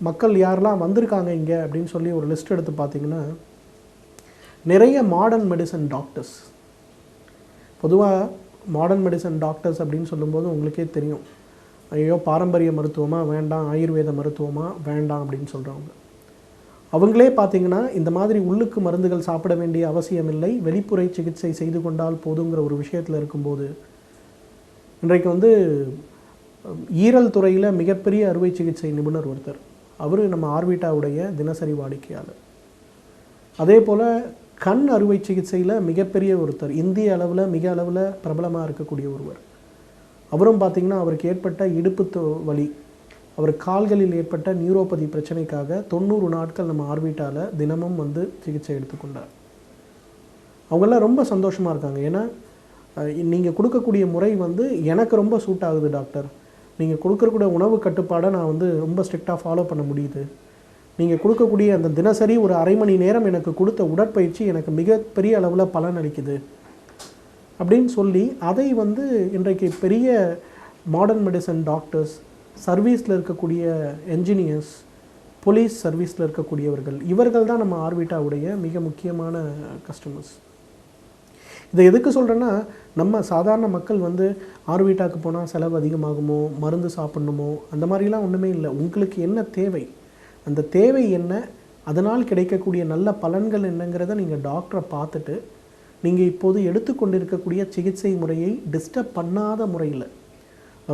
மக்கள் யாரெல்லாம் வந்திருக்காங்க இங்கே அப்படின்னு சொல்லி ஒரு லிஸ்ட் எடுத்து பார்த்தீங்கன்னா நிறைய மாடர்ன் மெடிசன் டாக்டர்ஸ். பொதுவாக மாடர்ன் மெடிசன் டாக்டர்ஸ் அப்படின்னு சொல்லும்போது உங்களுக்கே தெரியும், ஐயோ பாரம்பரிய மருத்துவமாக வேண்டாம், ஆயுர்வேத மருத்துவமாக வேண்டாம் அப்படின்னு சொல்கிறவங்க. அவங்களே பார்த்திங்கன்னா இந்த மாதிரி உள்ளுக்கு மருந்துகள் சாப்பிட வேண்டிய அவசியம் இல்லை, வெளிப்புறை சிகிச்சை செய்து கொண்டால் போதுங்கிற ஒரு விஷயத்தில் இருக்கும்போது இன்றைக்கு வந்து ஈரல் துறையில் மிகப்பெரிய அறுவை சிகிச்சை நிபுணர் ஒருத்தர், அவர் நம்ம ஆர்விட்டாவுடைய தினசரி வாடிக்கையாளர். அதே போல் கண் அறுவை சிகிச்சையில் மிகப்பெரிய ஒருத்தர், இந்திய அளவில் மிக அளவில் பிரபலமாக இருக்கக்கூடிய ஒருவர். அவரும் பார்த்திங்கன்னா அவருக்கு ஏற்பட்ட இடுப்பு வலி, அவர் கால்களில் ஏற்பட்ட நியூரோபதி பிரச்சனைக்காக 90 நாட்கள் நம்ம ஆர்விட்டாவில் தினமும் வந்து சிகிச்சை எடுத்துக்கொண்டார். அவங்கெல்லாம் ரொம்ப சந்தோஷமாக இருக்காங்க. ஏன்னா நீங்கள் கொடுக்கக்கூடிய முறை வந்து எனக்கு ரொம்ப சூட் ஆகுது டாக்டர், நீங்கள் கொடுக்கக்கூடிய உணவு கட்டுப்பாடை நான் வந்து ரொம்ப ஸ்ட்ரிக்டாக ஃபாலோ பண்ண முடியுது, நீங்கள் கொடுக்கக்கூடிய அந்த தினசரி ஒரு அரை மணி நேரம் எனக்கு கொடுத்த உடற்பயிற்சி எனக்கு மிகப்பெரிய அளவில் பலன் அளிக்குது அப்படின்னு சொல்லி அதை வந்து இன்றைக்கு பெரிய மாடர்ன் மெடிசன் டாக்டர்ஸ், சர்வீஸில் இருக்கக்கூடிய என்ஜினியர்ஸ், போலீஸ் சர்வீஸில் இருக்கக்கூடியவர்கள், இவர்கள் தான் நம்ம ஆர்விட்டாவுடைய மிக முக்கியமான கஸ்டமர்ஸ். இதை எதுக்கு சொல்கிறேன்னா, நம்ம சாதாரண மக்கள் வந்து ஆர்விட்டாக்கு போனால் செலவு அதிகமாகுமோ, மருந்து சாப்பிட்ணுமோ, அந்த மாதிரிலாம் ஒன்றுமே இல்லை. உங்களுக்கு என்ன தேவை, அந்த தேவை என்ன, அதனால் கிடைக்கக்கூடிய நல்ல பலன்கள் என்னங்கிறத நீங்கள் டாக்டரை பார்த்துட்டு நீங்கள் இப்போது எடுத்துக்கொண்டிருக்கக்கூடிய சிகிச்சை முறையை டிஸ்டர்ப் பண்ணாத முறையில்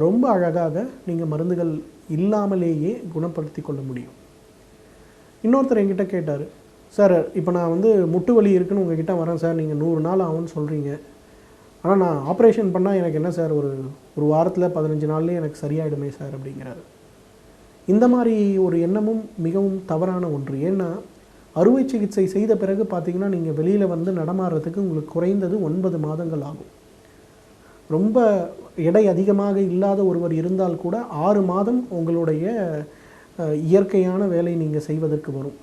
ரொம்ப அழகாக நீங்கள் மருந்துகள் இல்லாமலேயே குணப்படுத்தி கொள்ள முடியும். இன்னொருத்தர் என்கிட்ட கேட்டார், சார் இப்போ நான் வந்து முட்டு வலி இருக்குன்னு உங்ககிட்ட வரேன் சார், நீங்கள் 100 நாள் ஆகும்னு சொல்கிறீங்க, ஆனால் நான் ஆப்ரேஷன் பண்ணால் எனக்கு என்ன சார் ஒரு வாரத்தில் 15 நாள்லேயே எனக்கு சரியாயிடுமே சார் அப்படிங்கிறாரு. இந்த மாதிரி ஒரு எண்ணமும் மிகவும் தவறான ஒன்று. ஏன்னா அறுவை சிகிச்சை செய்த பிறகு பார்த்திங்கன்னா நீங்கள் வெளியில் வந்து நடமாடுறதுக்கு உங்களுக்கு குறைந்தது 9 மாதங்கள் ஆகும். ரொம்ப எடை அதிகமாக இல்லாத ஒருவர் இருந்தால் கூட 6 மாதம் உங்களுடைய இயற்கையான வேலை நீங்கள் செய்வதற்கு வரும்.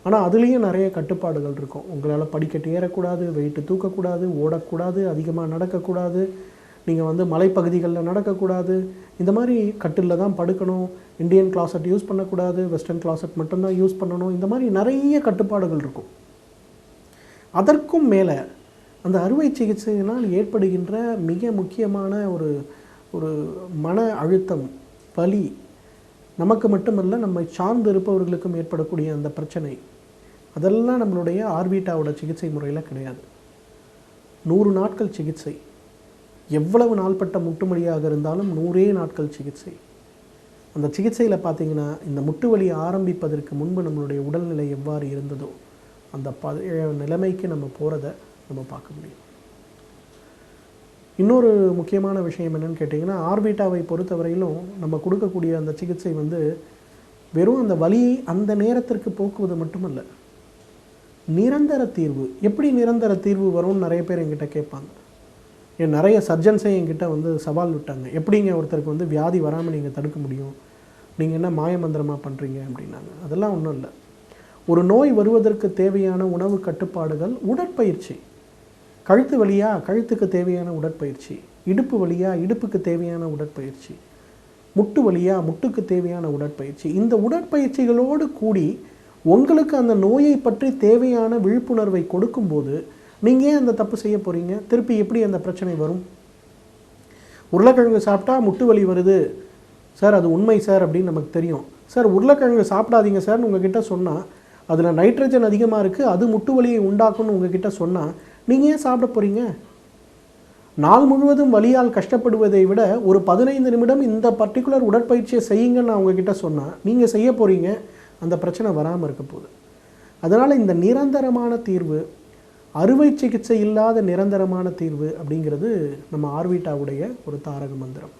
ஆனால் அதுலேயும் நிறைய கட்டுப்பாடுகள் இருக்கும். உங்களால் படிக்கட்டு ஏறக்கூடாது, வெயிட்டு தூக்கக்கூடாது, ஓடக்கூடாது, அதிகமாக நடக்கக்கூடாது, நீங்கள் வந்து மலைப்பகுதிகளில் நடக்கக்கூடாது, இந்த மாதிரி கட்டிலில் தான் படுக்கணும், இந்தியன் கிளாசட் யூஸ் பண்ணக்கூடாது, வெஸ்டர்ன் கிளாசட் மட்டும்தான் யூஸ் பண்ணணும், இந்த மாதிரி நிறைய கட்டுப்பாடுகள் இருக்கும். அதற்கும் மேலே அந்த அறுவை சிகிச்சையினால் ஏற்படுகின்ற மிக முக்கியமான ஒரு மன அழுத்தம், வலி, நமக்கு மட்டுமல்ல நம்மை சார்ந்து இருப்பவர்களுக்கும் ஏற்படக்கூடிய அந்த பிரச்சனை, அதெல்லாம் நம்மளுடைய ஆர்விட்டாவோட சிகிச்சை முறையில் கிடையாது. 100 நாட்கள் சிகிச்சை, எவ்வளவு நாள்பட்ட முட்டுவலியாக இருந்தாலும் 100 நாட்கள் சிகிச்சை. அந்த சிகிச்சையில் பார்த்திங்கன்னா இந்த முட்டு வலி ஆரம்பிப்பதற்கு முன்பு நம்மளுடைய உடல்நிலை எவ்வாறு இருந்ததோ அந்த பழைய நிலைமைக்கு நம்ம போகிறத நம்ம பார்க்க முடியும். இன்னொரு முக்கியமான விஷயம் என்னென்னு கேட்டிங்கன்னா, ஆர்விட்டாவை பொறுத்தவரையிலும் நம்ம கொடுக்கக்கூடிய அந்த சிகிச்சை வந்து வெறும் அந்த வலியை அந்த நேரத்திற்கு போக்குவது மட்டுமல்ல, நிரந்தர தீர்வு. எப்படி நிரந்தர தீர்வு வரும்னு நிறைய பேர் என்கிட்ட கேட்பாங்க. நிறைய சர்ஜன்ஸே என்கிட்ட வந்து சவால் விட்டாங்க, எப்படிங்க ஒருத்தருக்கு வந்து வியாதி வராமல் நீங்கள் தடுக்க முடியும், நீங்கள் என்ன மாயமந்திரமாக பண்ணுறீங்க அப்படின்னாங்க. அதெல்லாம் ஒன்றும் இல்லை. ஒரு நோய் வருவதற்கு தேவையான உணவு கட்டுப்பாடுகள், உடற்பயிற்சி, கழுத்து வலியா கழுத்துக்கு தேவையான உடற்பயிற்சி, இடுப்பு வலியா இடுப்புக்கு தேவையான உடற்பயிற்சி, முட்டு வலியா முட்டுக்கு தேவையான உடற்பயிற்சி. இந்த உடற்பயிற்சிகளோடு கூடி உங்களுக்கு அந்த நோயை பற்றி தேவையான விழிப்புணர்வை கொடுக்கும்போது நீங்கள் ஏன் அந்த தப்பு செய்ய போகிறீங்க? திருப்பி எப்படி அந்த பிரச்சனை வரும்? உருளைக்கிழங்கு சாப்பிட்டா முட்டு வலி வருது சார், அது உண்மை சார் அப்படின்னு நமக்கு தெரியும். சார் உருளைக்கிழங்கு சாப்பிடாதீங்க சார்னு உங்ககிட்ட சொன்னால், அதில் நைட்ரஜன் அதிகமாக இருக்குது, அது முட்டு வலியை உண்டாக்கும்னு உங்ககிட்ட சொன்னால் நீங்கள் ஏன் சாப்பிட போகிறீங்க? நாள் முழுவதும் வலியால் கஷ்டப்படுவதை விட ஒரு 15 நிமிடம் இந்த பர்டிகுலர் உடற்பயிற்சியை செய்யுங்கன்னு நான் உங்ககிட்ட சொன்னால் நீங்கள் செய்ய போகிறீங்க, அந்த பிரச்சனை வராமல் இருக்க போகுது. அதனால் இந்த நிரந்தரமான தீர்வு, அறுவை சிகிச்சை இல்லாத நிரந்தரமான தீர்வு அப்படிங்கிறது நம்ம ஆர்விட்டாவுடைய ஒரு தாரக மந்திரம்.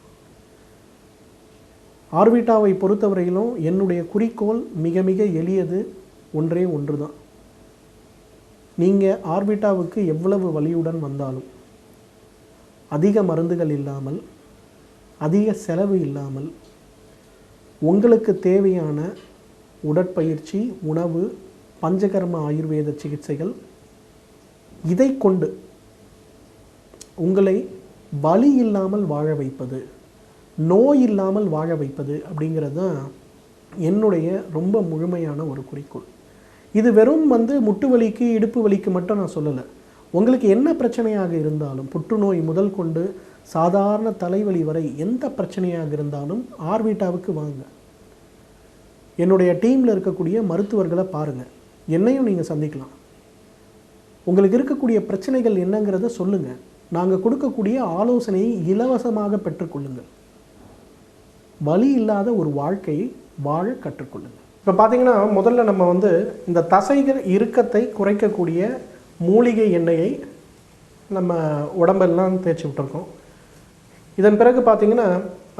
ஆர்விட்டாவை பொறுத்தவரையிலும் என்னுடைய குறிக்கோள் மிக மிக எளியது, ஒன்றே ஒன்று தான். நீங்கள் ஆர்விட்டாவுக்கு எவ்வளவு வலியுடன் வந்தாலும் அதிக மருந்துகள் இல்லாமல், அதிக செலவு இல்லாமல், உங்களுக்கு தேவையான உடற்பயிற்சி, உணவு, பஞ்சகர்ம ஆயுர்வேத சிகிச்சைகள், இதை கொண்டு உங்களை வலி இல்லாமல் வாழ வைப்பது, நோய் இல்லாமல் வாழ வைப்பது அப்படிங்கிறது தான் என்னுடைய ரொம்ப முழுமையான ஒரு குறிக்கோள். இது வெறும் முட்டு வலிக்கு இடுப்பு வலிக்கு மட்டும் நான் சொல்லலை. உங்களுக்கு என்ன பிரச்சனையாக இருந்தாலும், புற்றுநோய் முதல் கொண்டு சாதாரண தலைவலி வரை எந்த பிரச்சனையாக இருந்தாலும் ஆர்விட்டாவுக்கு வாங்க. என்னுடைய டீமில் இருக்கக்கூடிய மருத்துவர்களை பாருங்கள், என்னையும் நீங்கள் சந்திக்கலாம். உங்களுக்கு இருக்கக்கூடிய பிரச்சனைகள் என்னங்கிறத சொல்லுங்கள். நாங்கள் கொடுக்கக்கூடிய ஆலோசனையை இலவசமாக பெற்றுக்கொள்ளுங்கள். வலி இல்லாத ஒரு வாழ்க்கையை வாழ கற்றுக்கொள்ளுங்கள். இப்போ பார்த்தீங்கன்னா, முதல்ல நம்ம இந்த தசைகள் இறுக்கத்தை குறைக்கக்கூடிய மூலிகை எண்ணெயை நம்ம உடம்பெல்லாம் தேய்ச்சி விட்டுருக்கோம். இதன் பிறகு பார்த்திங்கன்னா,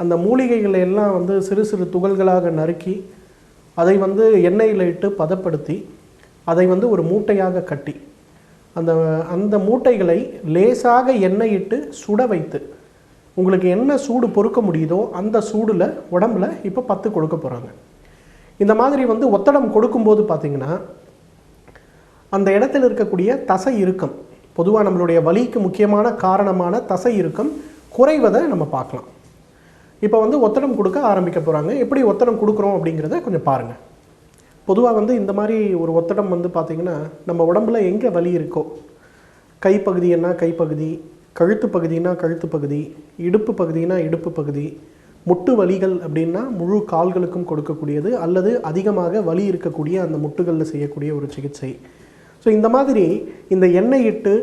அந்த மூலிகைகளை எல்லாம் சிறு சிறு துகள்களாக நறுக்கி அதை எண்ணெயில் இட்டு பதப்படுத்தி அதை ஒரு மூட்டையாக கட்டி அந்த மூட்டைகளை லேசாக எண்ணெய் இட்டு சுட வைத்து, உங்களுக்கு என்ன சூடு பொறுக்க முடியுதோ அந்த சூடில் உடம்புல இப்போ 10 கொடுக்க போகிறாங்க. இந்த மாதிரி ஒத்தடம் கொடுக்கும்போது பார்த்திங்கன்னா, அந்த இடத்துல இருக்கக்கூடிய தசை இறுக்கம், பொதுவாக நம்மளுடைய வலிக்கு முக்கியமான காரணமான தசை இறுக்கம் குறைவதை நம்ம பார்க்கலாம். இப்போ ஒத்தடம் கொடுக்க ஆரம்பிக்க போகிறாங்க. எப்படி ஒத்தடம் கொடுக்குறோம் அப்படிங்கிறத கொஞ்சம் பாருங்கள். பொதுவாக இந்த மாதிரி ஒரு ஒத்தடம் பார்த்திங்கன்னா, நம்ம உடம்புல எங்கே வலி இருக்கோ, கைப்பகுதின்னா கைப்பகுதி, கழுத்து பகுதினா கழுத்து பகுதி, இடுப்பு பகுதினா இடுப்பு பகுதி, முட்டு வலிகள் அப்படின்னா முழு கால்களுக்கும் கொடுக்கக்கூடியது, அல்லது அதிகமாக வலி இருக்கக்கூடிய அந்த முட்டுகளில் செய்யக்கூடிய ஒரு சிகிச்சை. ஸோ இந்த மாதிரி இந்த எண்ணெய் இட்டு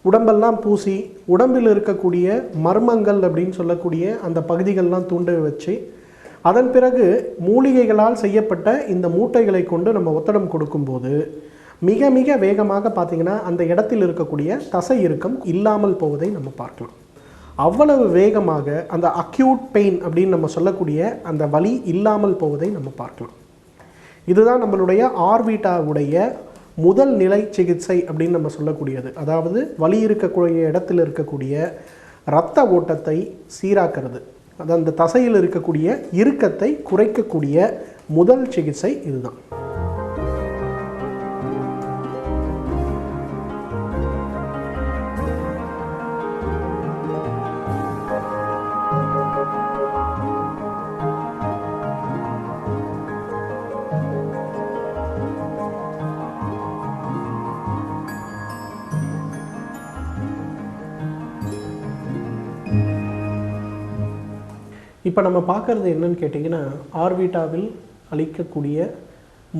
உடம்பெல்லாம் பூசி உடம்பில் இருக்கக்கூடிய மர்மங்கள் அப்படின்னு சொல்லக்கூடிய அந்த பகுதிகள்லாம் தூண்ட வச்சு, அதன் பிறகு மூலிகைகளால் செய்யப்பட்ட இந்த மூட்டைகளை கொண்டு நம்ம ஒத்தடம் கொடுக்கும்போது மிக மிக வேகமாக பார்த்திங்கன்னா அந்த இடத்தில் இருக்கக்கூடிய தசை இறுக்கம் இல்லாமல் போவதை நம்ம பார்க்கலாம். அவ்வளவு வேகமாக அந்த அக்யூட் பெயின் அப்படின்னு நம்ம சொல்லக்கூடிய அந்த வலி இல்லாமல் போவதை நம்ம பார்க்கலாம். இதுதான் நம்மளுடைய ஆர்விட்டாவுடைய முதல் நிலை சிகிச்சை அப்படின்னு நம்ம சொல்லக்கூடியது. அதாவது வலி இருக்கக்கூடிய இடத்தில் இருக்கக்கூடிய இரத்த ஓட்டத்தை சீராக்கிறது, அது அந்த தசையில் இருக்கக்கூடிய இறுக்கத்தை குறைக்கக்கூடிய முதல் சிகிச்சை இதுதான். இப்போ நம்ம பார்க்குறது என்னன்னு கேட்டிங்கன்னா, ஆர்விட்டாவில் அளிக்கக்கூடிய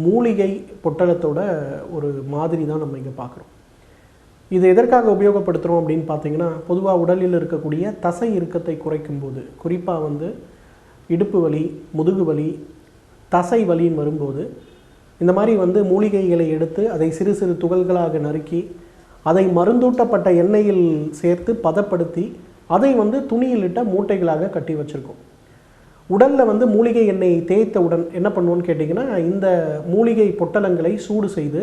மூலிகை பொட்டலத்தோட ஒரு மாதிரி தான் நம்ம இங்கே பார்க்குறோம். இது எதற்காக உபயோகப்படுத்துகிறோம் அப்படின்னு பார்த்தீங்கன்னா, பொதுவாக உடலில் இருக்கக்கூடிய தசை இறுக்கத்தை குறைக்கும்போது, குறிப்பாக இடுப்பு வலி, முதுகு வலி, தசை வலின்னு வரும்போது இந்த மாதிரி மூலிகைகளை எடுத்து அதை சிறு சிறு துகள்களாக நறுக்கி அதை மருந்தூட்டப்பட்ட எண்ணெயில் சேர்த்து பதப்படுத்தி அதை துணியிலிட்ட மூட்டைகளாக கட்டி வச்சுருக்கோம். உடலில் மூலிகை எண்ணெயை தேய்த்தவுடன் என்ன பண்ணுவோன்னு கேட்டிங்கன்னா, இந்த மூலிகை பொட்டலங்களை சூடு செய்து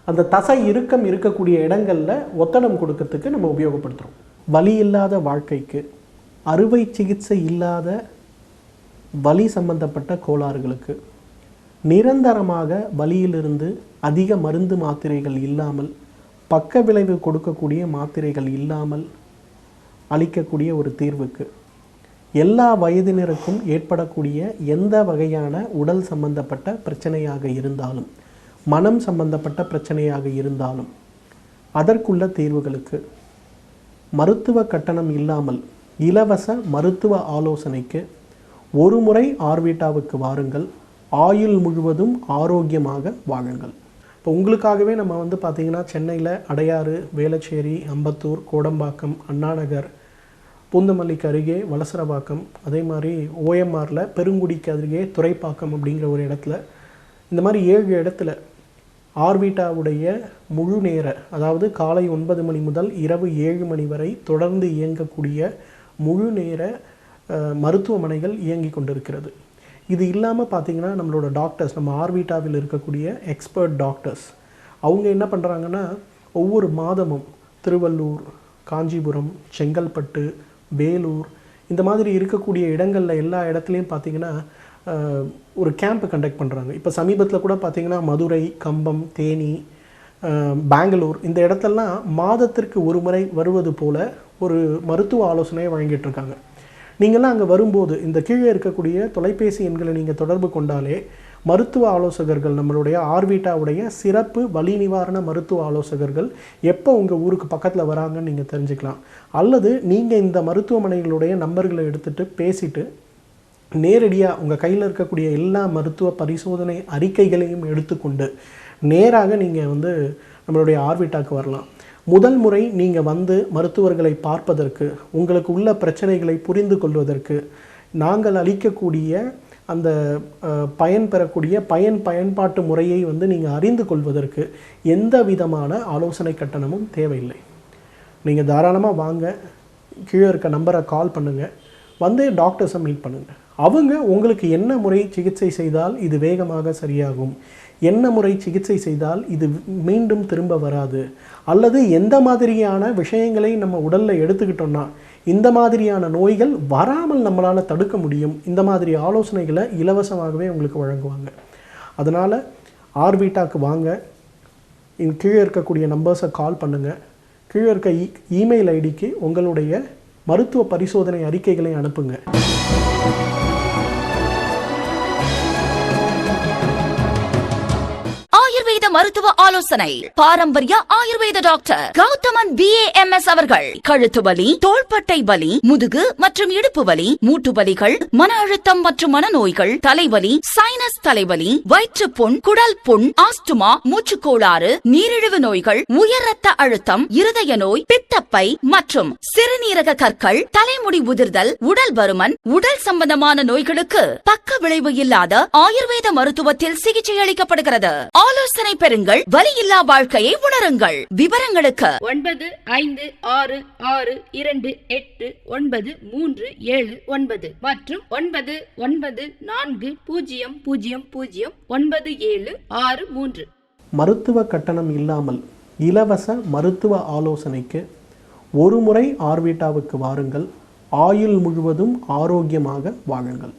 அந்த தசை இறுக்கம் இருக்கக்கூடிய இடங்களில் ஒத்தடம் கொடுக்கறதுக்கு நம்ம உபயோகப்படுத்துகிறோம். வலி இல்லாத வாழ்க்கைக்கு, அறுவை சிகிச்சை இல்லாத வலி சம்பந்தப்பட்ட கோளாறுகளுக்கு, நிரந்தரமாக வலியிலிருந்து அதிக மருந்து மாத்திரைகள் இல்லாமல், பக்க விளைவு கொடுக்கக்கூடிய மாத்திரைகள் இல்லாமல் அளிக்கக்கூடிய ஒரு தீர்வுக்கு, எல்லா வயதினருக்கும் ஏற்படக்கூடிய எந்த வகையான உடல் சம்பந்தப்பட்ட பிரச்சனையாக இருந்தாலும், மனம் சம்பந்தப்பட்ட பிரச்சனையாக இருந்தாலும் அதற்குள்ள தீர்வுகளுக்கு மருத்துவ கட்டணம் இல்லாமல் இலவச மருத்துவ ஆலோசனைக்கு ஒரு முறை ஆர்விட்டாவுக்கு வாருங்கள். ஆயுள் முழுவதும் ஆரோக்கியமாக வாழுங்கள். இப்போ உங்களுக்காகவே நம்ம பார்த்திங்கன்னா, சென்னையில் அடையாறு, வேளச்சேரி, அம்பத்தூர், கோடம்பாக்கம், அண்ணாநகர், பூந்தமல்லிக்கு அருகே வலசரவாக்கம், அதே மாதிரி ஓஎம்ஆரில் பெருங்குடிக்கு அருகே துறைப்பாக்கம் அப்படிங்கிற ஒரு இடத்துல, இந்த மாதிரி 7 இடத்துல ஆர்விட்டாவுடைய முழு நேர, அதாவது காலை 9 மணி முதல் இரவு 7 மணி வரை தொடர்ந்து இயங்கக்கூடிய முழு நேர மருத்துவமனைகள் இயங்கி கொண்டிருக்கிறது. இது இல்லாமல் பார்த்திங்கன்னா, நம்மளோட டாக்டர்ஸ், நம்ம ஆர்விட்டாவில் இருக்கக்கூடிய எக்ஸ்பர்ட் டாக்டர்ஸ், அவங்க என்ன பண்ணுறாங்கன்னா, ஒவ்வொரு மாதமும் திருவள்ளூர், காஞ்சிபுரம், செங்கல்பட்டு, வேலூர், இந்த மாதிரி இருக்கக்கூடிய இடங்களில் எல்லா இடத்துலையும் பார்த்திங்கன்னா ஒரு கேம்ப் கண்டக்ட் பண்ணுறாங்க. இப்போ சமீபத்தில் கூட பார்த்திங்கன்னா மதுரை, கம்பம், தேனி, பெங்களூர், இந்த இடத்தெல்லாம் மாதத்திற்கு ஒரு முறை வருவது போல் ஒரு மருத்துவ ஆலோசனையை வழங்கிட்டுருக்காங்க. நீங்கள்லாம் அங்கே வரும்போது இந்த கீழே இருக்கக்கூடிய தொலைபேசி எண்களை நீங்கள் தொடர்பு கொண்டாலே மருத்துவ ஆலோசகர்கள், நம்மளுடைய ஆர்விட்டாவுடைய சிறப்பு வலி நிவாரண மருத்துவ ஆலோசகர்கள் எப்போ உங்கள் ஊருக்கு பக்கத்தில் வராங்கன்னு நீங்கள் தெரிஞ்சுக்கலாம். அல்லது நீங்கள் இந்த மருத்துவமனைகளுடைய நம்பர்களை எடுத்துகிட்டு பேசிட்டு நேரடியாக உங்கள் கையில் இருக்கக்கூடிய எல்லா மருத்துவ பரிசோதனை அறிக்கைகளையும் எடுத்துக்கொண்டு நேராக நீங்கள் நம்மளுடைய ஆர்விட்டாக்கு வரலாம். முதல் முறை நீங்கள் மருத்துவர்களை பார்ப்பதற்கு, உங்களுக்கு உள்ள பிரச்சனைகளை புரிந்து கொள்வதற்கு, நாங்கள் அளிக்கக்கூடிய அந்த பெறக்கூடிய பயன்பாட்டு முறையை நீங்கள் அறிந்து கொள்வதற்கு எந்த விதமான ஆலோசனை கட்டணமும் தேவையில்லை. நீங்கள் தாராளமாக வாங்க, கீழே இருக்க நம்பரை கால் பண்ணுங்கள், டாக்டர்ஸை மீட் பண்ணுங்கள். அவங்க உங்களுக்கு என்ன முறை சிகிச்சை செய்தால் இது வேகமாக சரியாகும், என்ன முறை சிகிச்சை செய்தால் இது மீண்டும் திரும்ப வராது, அல்லது எந்த மாதிரியான விஷயங்களை நம்ம உடலில் எடுத்துக்கிட்டோம்னா இந்த மாதிரியான நோய்கள் வராமல் நம்மளால் தடுக்க முடியும், இந்த மாதிரி ஆலோசனைகளை இலவசமாகவே உங்களுக்கு வழங்குவாங்க. அதனால் ஆர்விட்டாக்கு வாங்க, கீழே இருக்கக்கூடிய நம்பர்ஸை கால் பண்ணுங்கள், கீழே இருக்க இமெயில் ஐடிக்கு உங்களுடைய மருத்துவ பரிசோதனை அறிக்கைகளை அனுப்புங்க. ஆயுர்வேத மருத்துவ ஆலோசனை பாரம்பரிய ஆயுர்வேத டாக்டர் கௌதமன் BAMS அவர்கள். கழுத்து வலி, தோள்பட்டை வலி, முதுகு மற்றும் இடுப்பு வலி, மூட்டு வலிகள், மன அழுத்தம் மற்றும் மனநோய்கள், தலைவலி, சைனஸ் தலைவலி, வயிற்றுப்புண், குடல் புண், ஆஸ்துமா, மூச்சுக்கோளாறு, நீரிழிவு நோய்கள், உயர் ரத்த அழுத்தம், இருதய நோய், பித்தப்பை மற்றும் சிறுநீரக கற்கள், தலைமுடி உதிர்தல், உடல் பருமன், உடல் சம்பந்தமான நோய்களுக்கு பக்க விளைவு இல்லாத ஆயுர்வேத மருத்துவத்தில் சிகிச்சை அளிக்கப்படுகிறது. ஆலோசனை பெறுங்கள், வலியில்லா வாழ்க்கையை உணருங்கள். விவரங்களுக்கு 9566289379 மற்றும் 9940009763. மருத்துவ கட்டணம் இல்லாமல் இலவச மருத்துவ ஆலோசனைக்கு ஒரு முறை ஆர்விட்டாவுக்கு வாருங்கள். ஆயுள் முழுவதும் ஆரோக்கியமாக வாழுங்கள்.